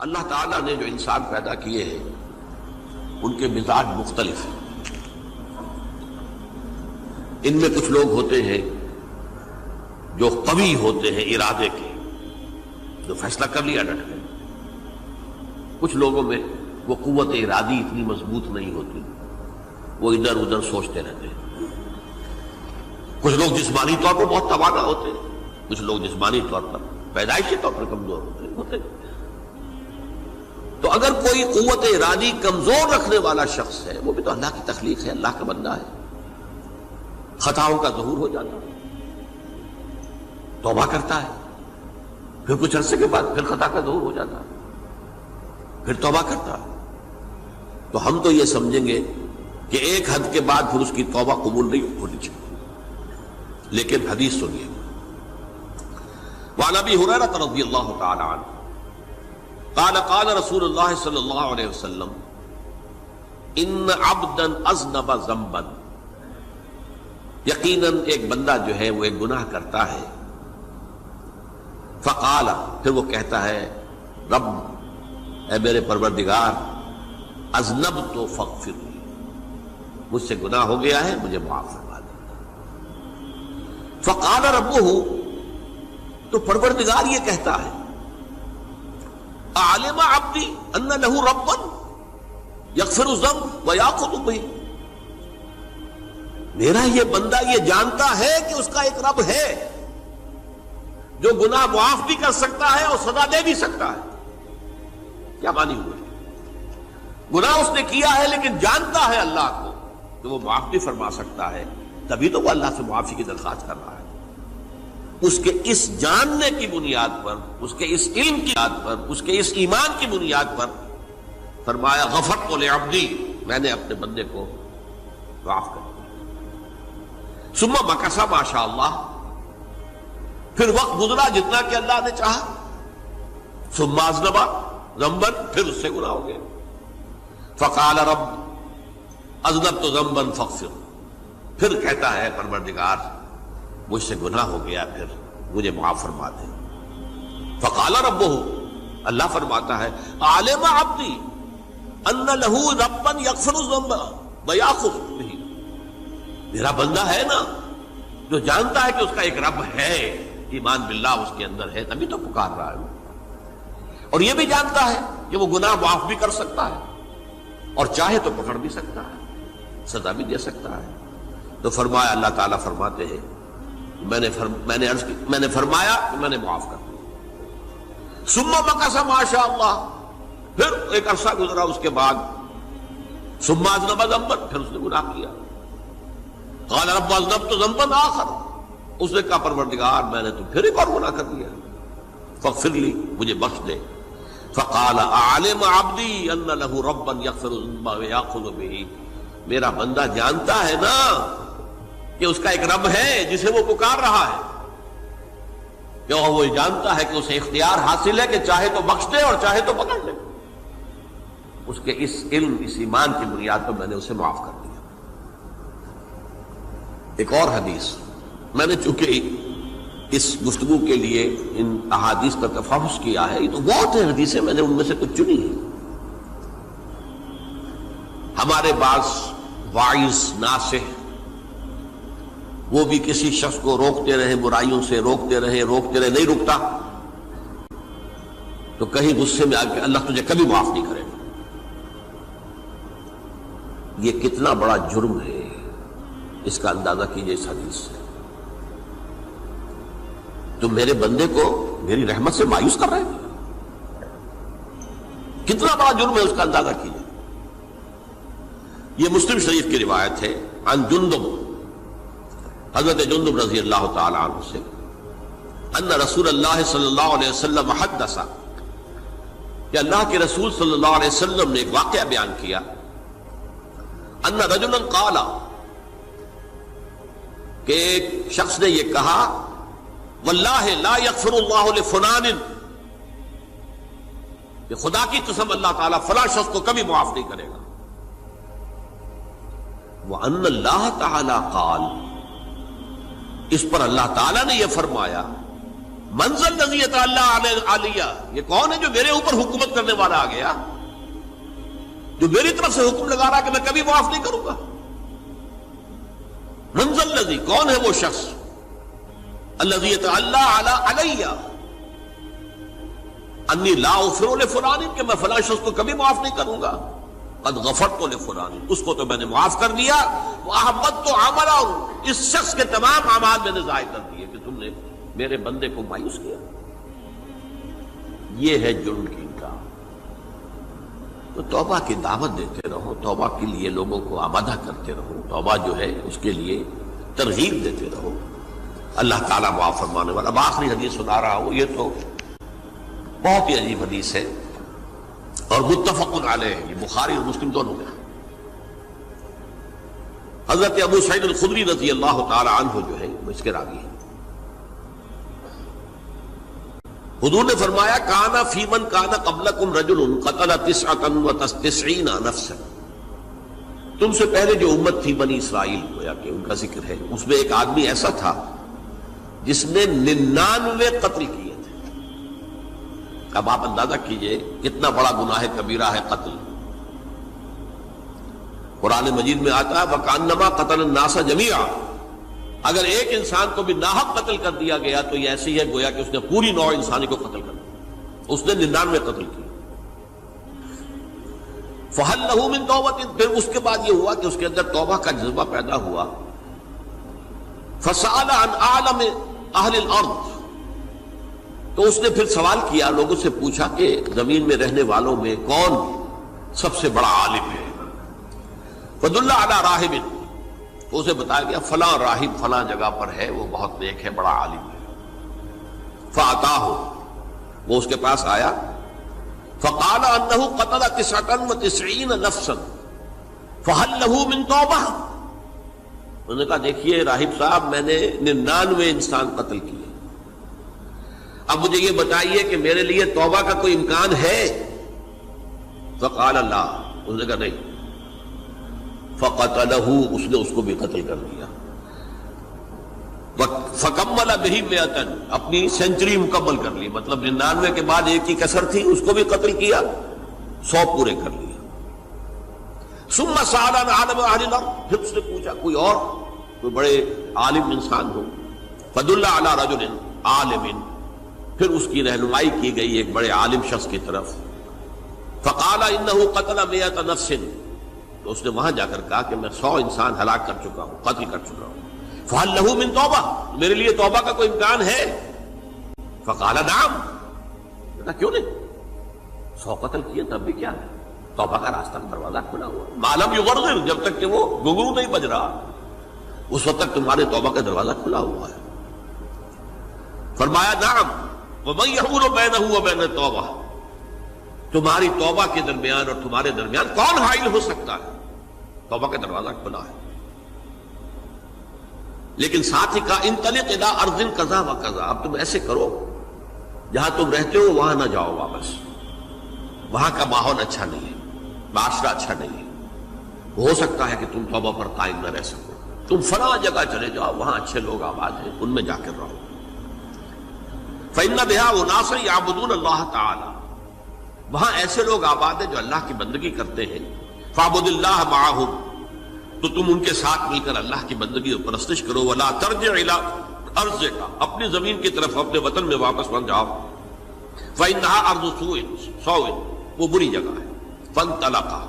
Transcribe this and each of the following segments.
اللہ تعالیٰ نے جو انسان پیدا کیے ہیں ان کے مزاج مختلف ہیں. ان میں کچھ لوگ ہوتے ہیں جو قوی ہوتے ہیں ارادے کے، جو فیصلہ کر لیا ڈٹ گئے. کچھ لوگوں میں وہ قوت ارادی اتنی مضبوط نہیں ہوتی، وہ ادھر ادھر سوچتے رہتے ہیں. کچھ لوگ جسمانی طور پر بہت توانا ہوتے ہیں، کچھ لوگ جسمانی طور پر پیدائشی طور پر کمزور ہوتے ہیں. تو اگر کوئی قوت ارادی کمزور رکھنے والا شخص ہے، وہ بھی تو اللہ کی تخلیق ہے، اللہ کا بندہ ہے. خطاؤں کا ظہور ہو جاتا ہے، توبہ کرتا ہے، پھر کچھ عرصے کے بعد پھر خطا کا ظہور ہو جاتا ہے، پھر توبہ کرتا ہے. تو ہم تو یہ سمجھیں گے کہ ایک حد کے بعد پھر اس کی توبہ قبول نہیں ہونی چاہیے. لیکن حدیث سنیے. وعن ابی ہریرہ رضی اللہ تعالی عنہ قال قال رسول اللہ صلی اللہ علیہ وسلم ان عبدا اذنب ذنبا، یقیناً ایک بندہ جو ہے وہ ایک گناہ کرتا ہے. فقال، پھر وہ کہتا ہے رب، اے میرے پروردگار، اذنبت فاغفر لی، مجھ سے گناہ ہو گیا ہے، مجھے معاف فرما دے. فقال ربہ، تو پروردگار یہ کہتا ہے اعلم عبدی ان لہ ربا یغفر الذنب ویأخذ بہ، میرا یہ بندہ یہ جانتا ہے کہ اس کا ایک رب ہے جو گناہ معاف بھی کر سکتا ہے اور سزا دے بھی سکتا ہے. کیا معنی ہوئے؟ گناہ اس نے کیا ہے لیکن جانتا ہے اللہ کو کہ وہ معاف بھی فرما سکتا ہے، تبھی تو وہ اللہ سے معافی کی درخواست کر رہا ہے. اس کے اس جاننے کی بنیاد پر، اس کے اس علم کی بنیاد پر، اس کے اس ایمان کی بنیاد پر فرمایا غفرت لعبدی، میں نے اپنے بندے کو معاف کر دیا. ثم مکث ما شاء اللہ، پھر وقت گزرا جتنا کہ اللہ نے چاہا. ثم اذنب ذنبا، پھر اس سے گناہ ہو گیا. فقال رب اذنبت ذنبا فاغفر، پھر کہتا ہے پروردگار مجھ سے گناہ ہو گیا، پھر مجھے معاف فرما دے. فقال ربہ، اللہ فرماتا ہے عالم عبدی ان لہ ربا یغفر الذنب ویأخذ بہ، میرا بندہ ہے نا جو جانتا ہے کہ اس کا ایک رب ہے، ایمان باللہ اس کے اندر ہے، تبھی تو پکار رہا ہے. اور یہ بھی جانتا ہے کہ وہ گناہ معاف بھی کر سکتا ہے اور چاہے تو پکڑ بھی سکتا ہے، سزا بھی دے سکتا ہے. تو فرمایا، اللہ تعالیٰ فرماتے ہیں میں نے فرمایا کہ میں نے معاف کر دیا. ثم مکث ما شاء اللہ، پھر ایک عرصہ گزرا اس کے بعد. ثم اذنب ذنبا، پھر اس نے گناہ کیا. قال رب اذنبت ذنبا آخر، اس نے کہا پروردگار میں نے تو پھر ایک اور گناہ کر دیا، فاغفر لی، مجھے بخش دے. فقال اعلم عبدی ان لہ ربا یغفر الذنب ویأخذ بہ، میرا بندہ جانتا ہے نا کہ اس کا ایک رب ہے جسے وہ پکار رہا ہے، کہ وہ جانتا ہے کہ اسے اختیار حاصل ہے کہ چاہے تو بخش دے اور چاہے تو پکڑ لے. اس کے اس علم، اس ایمان کی بنیاد پر میں نے اسے معاف کر دیا. ایک اور حدیث، میں نے چونکہ اس گفتگو کے لیے ان احادیث کا تفحص کیا ہے، یہ تو بہت ہیں حدیثیں، میں نے ان میں سے کچھ چنی ہیں. ہمارے بعض واعظ ناصح وہ بھی کسی شخص کو روکتے رہے، برائیوں سے روکتے رہے، نہیں رکتا تو کہیں غصے میں آ کے اللہ تجھے کبھی معاف نہیں کرے گا. یہ کتنا بڑا جرم ہے، اس کا اندازہ کیجئے اس حدیث سے. تم میرے بندے کو میری رحمت سے مایوس کر رہے ہیں، کتنا بڑا جرم ہے، اس کا اندازہ کیجئے. یہ مسلم شریف کی روایت ہے عن جندب، حضرت جندب رضی اللہ تعالی عنہ سے، ان رسول اللہ صلی اللہ علیہ وسلم حدث، کہ اللہ کے رسول صلی اللہ علیہ وسلم نے ایک واقعہ بیان کیا. ان رجلا قال، کہ ایک شخص نے یہ کہا واللہ لا یغفر اللہ لفلان، کہ خدا کی قسم اللہ تعالیٰ فلاں شخص کو کبھی معاف نہیں کرے گا. وَأَنَّ اللَّهَ تَعَالَى قَالَ، اس پر اللہ تعالیٰ نے یہ فرمایا منزل نزیت اللہ علیہ، یہ کون ہے جو میرے اوپر حکومت کرنے والا آ گیا، جو میری طرف سے حکم لگا رہا کہ میں کبھی معاف نہیں کروں گا؟ منزل نزی، کون ہے وہ شخص؟ الذی اللہ علیہ انی لا اغفر لفلان، کہ میں فلاں شخص کو کبھی معاف نہیں کروں گا، قد غفرت لفلان، اس کو تو میں نے معاف کر دیا، واحبطت عملہ، اس شخص کے تمام اعمال میں نے ضائع کر دیے کہ تم نے میرے بندے کو مایوس کیا۔ یہ ہے جرم کی انکار۔ تو توبہ کی دعوت دیتے رہو، توبہ کے لیے لوگوں کو آمادہ کرتے رہو، توبہ جو ہے اس کے لیے ترغیب دیتے رہو، اللہ تعالیٰ معاف فرمانے والا۔ اب آخری حدیث سنا رہا ہوں، یہ تو بہت ہی عجیب حدیث ہے اور متفق علیہ، یہ بخاری اور مسلم دونوں میں۔ حضرت ابو سعید الخدری رضی اللہ تعالی عنہ جو ہے وہ اس کے راوی ہیں۔ حضور نے فرمایا کانا فی من کانا قبلکم رجل قتل 99 نفسا، تم سے پہلے جو امت تھی بنی اسرائیل، گویا کہ ان کا ذکر ہے، اس میں ایک آدمی ایسا تھا جس نے 99 قتل کیے تھے۔ اب آپ اندازہ کیجئے کتنا بڑا گناہ کبیرہ ہے قتل۔ قرآن مجید میں آتا ہے وَكَأَنَّمَا قَتَلَ النَّاسَ جَمِيعًا، اگر ایک انسان کو بھی ناحق قتل کر دیا گیا تو یہ ایسی ہے گویا کہ اس نے پوری نوع انسانی کو قتل کر دیا، اس نے 99 قتل کیے۔ فَهَلْ لَهُ مِن تَوْبَةٍ، پھر اس کے بعد یہ ہوا کہ اس کے اندر توبہ کا جذبہ پیدا ہوا۔ فَسَأَلَ عَنْ أَعْلَمِ أَهْلِ الْأَرْضِ، تو اس نے پھر سوال کیا، لوگوں سے پوچھا کہ زمین میں رہنے والوں میں کون سب سے بڑا عالم ہے؟ فَدُلَّ عَلَى رَاهِبٍ، تو اسے بتایا گیا فلاں راہب فلاں جگہ پر ہے، وہ بہت نیک ہے، بڑا عالم ہے۔ فَأَتَاهُ، وہ اس کے پاس آیا، فَقَالَ أَنَّهُ قَتَلَ 99 نَفْسًا فَهَلْ لَهُ مِن تَوْبَةٍ، انہوں نے کہا دیکھیے راہب صاحب، میں نے 99 انسان قتل کیے، اب مجھے یہ بتائیے کہ میرے لیے توبہ کا کوئی امکان ہے؟ فَقَالَ لَا، انہوں نے کہا نہیں۔ فَقَتَلَهُ، اس نے اس کو بھی قتل کر دیا۔ فَكَمَّلَ بِهِ 100، اپنی سینچری مکمل کر لی، مطلب 99 کے بعد ایک کی کسر تھی، اس کو بھی قتل کیا، 100 پورے کر لیا۔ ثُمَّ سَأَلَ عَنْ أَعْلَمِ أَهْلِ الْأَرْضِ، پھر اس نے پوچھا کوئی اور، کوئی بڑے عالم انسان ہو۔ فَدُلَّ عَلَى رَجُلٍ عَالِمٍ، پھر اس کی رہنمائی کی گئی ایک بڑے عالم شخص کی طرف۔ فَقَالَ إِنَّهُ قَتَلَ 100 نَفْسٍ، تو اس نے وہاں جا کر کہا کہ میں 100 انسان ہلاک کر چکا ہوں، قتل کر چکا ہوں۔ فَهَلْ لَهُ مِن تَوْبَةٍ، میرے لیے توبہ کا کوئی امکان ہے؟ فَقَالَ نَعَمْ، کہا کیوں نہیں، 100 قتل کیے تب بھی کیا ہے، توبہ کا راستہ دروازہ کھلا ہوا، مَا لَمْ يُغَرْغِرْ، جب تک کہ وہ گھنگرو نہیں بج رہا اس وقت تک تمہارے توبہ کا دروازہ کھلا ہوا ہے۔ فرمایا نعم، وَمَن يَحُولُ بَيْنَهُ وَبَيْنَ التَّوْبَةِ، تمہاری توبہ کے درمیان اور تمہارے درمیان کون حائل ہو سکتا ہے؟ توبہ کا دروازہ کھلا ہے۔ لیکن ساتھ ہی کہا انطلق الی ارض کذا و کذا، اب تم ایسے کرو جہاں تم رہتے ہو وہاں نہ جاؤ واپس، وہاں کا ماحول اچھا نہیں ہے، معاشرہ اچھا نہیں ہے، ہو سکتا ہے کہ تم توبہ پر قائم نہ رہ سکو، تم فلاں جگہ چلے جاؤ، وہاں اچھے لوگ آباد ہیں، ان میں جا کر رہو۔ فإن بها أناسا يعبدون اللہ تعالی، وہاں ایسے لوگ آباد ہیں جو اللہ کی بندگی کرتے ہیں۔ فاعبد اللہ معہم، تو تم ان کے ساتھ مل کر اللہ کی بندگی اور پرستش کرو۔ ولا ترجع الی ارضک، اپنی زمین کی طرف اپنے وطن میں واپس نہ جاؤ۔ فإنها ارض سوء، وہ بری جگہ ہے۔ فانطلقا،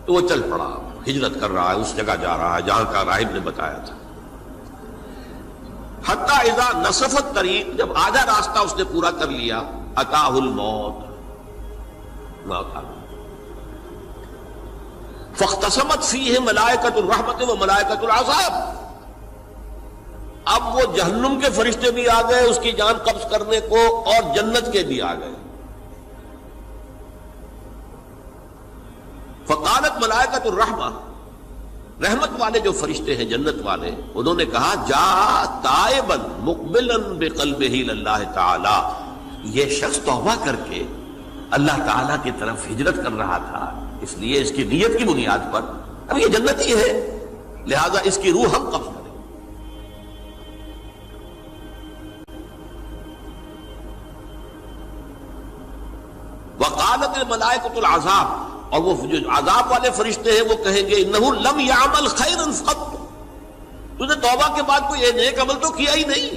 تو وہ چل پڑا، ہجرت کر رہا ہے، اس جگہ جا رہا ہے جہاں کا راہب نے بتایا تھا۔ حتی اذا نصف الطریق، جب آدھا راستہ اس نے پورا کر لیا، اتاہ الموت، موت آ گئی۔ فاختصمت فیہ ملائکۃ الرحمت و ملائکۃ العذاب، اب وہ جہنم کے فرشتے بھی آ گئے اس کی جان قبض کرنے کو، اور جنت کے بھی آ گئے۔ فقالت ملائکۃ الرحمہ، رحمت والے جو فرشتے ہیں جنت والے، انہوں نے کہا جا تائبا مقبلا بقلبہ اللہ تعالی، یہ شخص توبہ کر کے اللہ تعالیٰ کی طرف ہجرت کر رہا تھا، اس لیے اس کی نیت کی بنیاد پر اب یہ جنتی ہے، لہذا اس کی روح ہم قبض کریں۔ وقالت الملائکۃ العذاب، اور وہ جو عذاب والے فرشتے ہیں وہ کہیں گے انہ لم یعمل خیرا قط، تو نے توبہ کے بعد کوئی نیک عمل تو کیا ہی نہیں،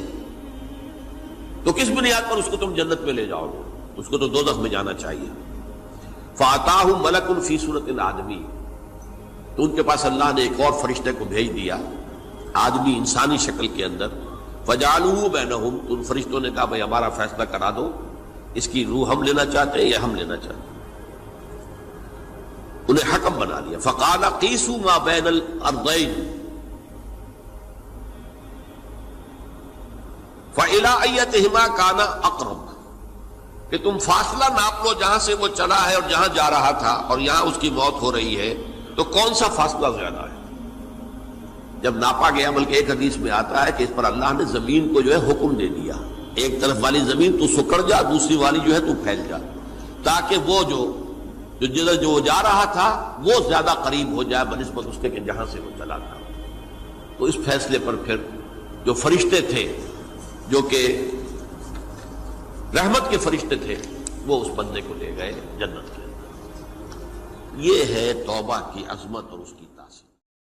تو کس بنیاد پر اس کو تم جنت میں لے جاؤ گے؟ اس کو تو دوزخ میں جانا چاہیے۔ فاتاہ ملک فی صورت الآدمی، تو ان کے پاس اللہ نے ایک اور فرشتے کو بھیج دیا آدمی انسانی شکل کے اندر، فجعلوہ بینہم، تو ان فرشتوں نے کہا بھائی ہمارا فیصلہ کرا دو، اس کی روح ہم لینا چاہتے ہیں یا ہم لینا چاہتے ہیں، انہیں حکم بنا لیا۔ فقال قیسوا ما بین الارضین فإلی ایتہما کان اقرب، کہ تم فاصلہ ناپ لو جہاں سے وہ چلا ہے اور جہاں جا رہا تھا اور یہاں اس کی موت ہو رہی ہے، تو کون سا فاصلہ زیادہ ہے؟ جب ناپا گیا، بلکہ ایک حدیث میں آتا ہے کہ اس پر اللہ نے زمین کو جو ہے حکم دے دیا، ایک طرف والی زمین تو سکڑ جا، دوسری والی جو ہے تو پھیل جا، تاکہ وہ جو جدھر جو جا رہا تھا وہ زیادہ قریب ہو جائے بنسبت اس کے کہ جہاں سے وہ چلا تھا۔ تو اس فیصلے پر پھر جو فرشتے تھے جو کہ رحمت کے فرشتے تھے وہ اس بندے کو لے گئے جنت کے اندر۔ یہ ہے توبہ کی عظمت اور اس کی تاثیر۔